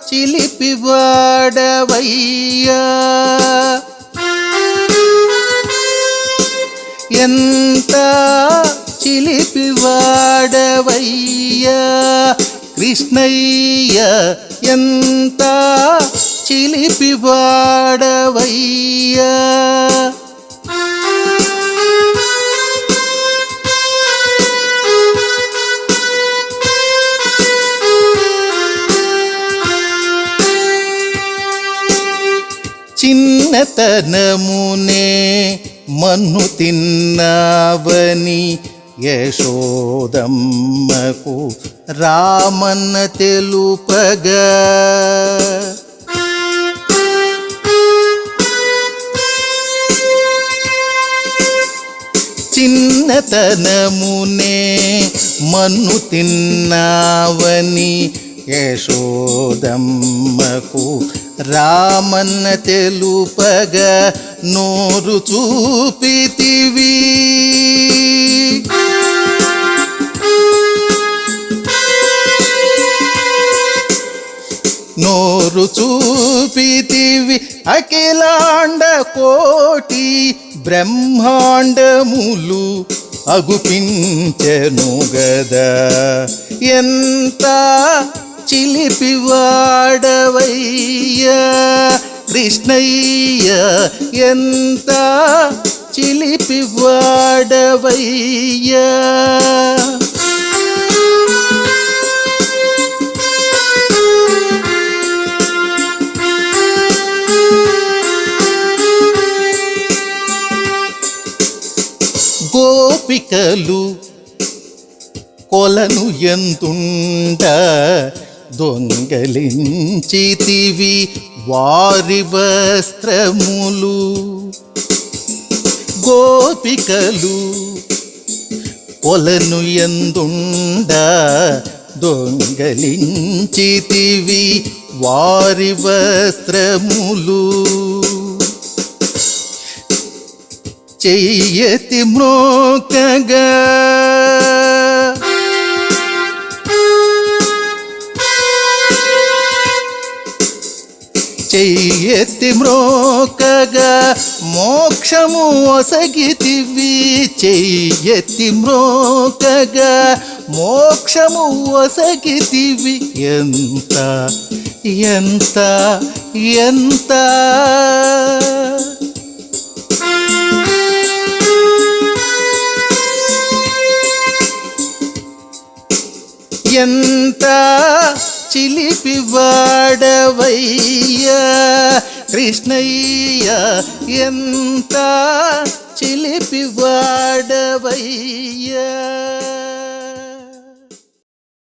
చిలిపివాడవయ్యా ఎంత చిలిపివాడవయ్యా కృష్ణయ్య ఎంత చిలిపివాడవయ్యా చిన్నతనమునే మన్ను తిన్నావని యశోదమ్మకు రామన్న తెలుపగా చిన్నతనమునే మన్ను తిన్నావని యశోదమ్మకు రామన్న తెలుపగా నోరు చూపితివి నోరు చూపితివి అఖిలాండ కోటి బ్రహ్మాండములు అగుపించెను గదా ఎంత చిలిపివాడవయ్యా కృష్ణయ్య ఎంత చిలిపివాడవయ్యా గోపికలు కొలను ఎంతుండ దొంగలించితివి వారి వస్త్రములు గోపికలు కొలను ఎంతుండ దొంగలించితివి వారి వస్త్రములు చెయ్యెత్తి మ్రోకగా చెయ్యెత్తి మ్రోకగా మోక్షము ఒసగితివి చెయ్యెత్తి మ్రోకగా మోక్షము ఒసగితివి ఎంత ఎంత ఎంత ఎంత చిలిపివాడవయ్యా కృష్ణయ్య ఎంత చిలిపివాడవయ్యా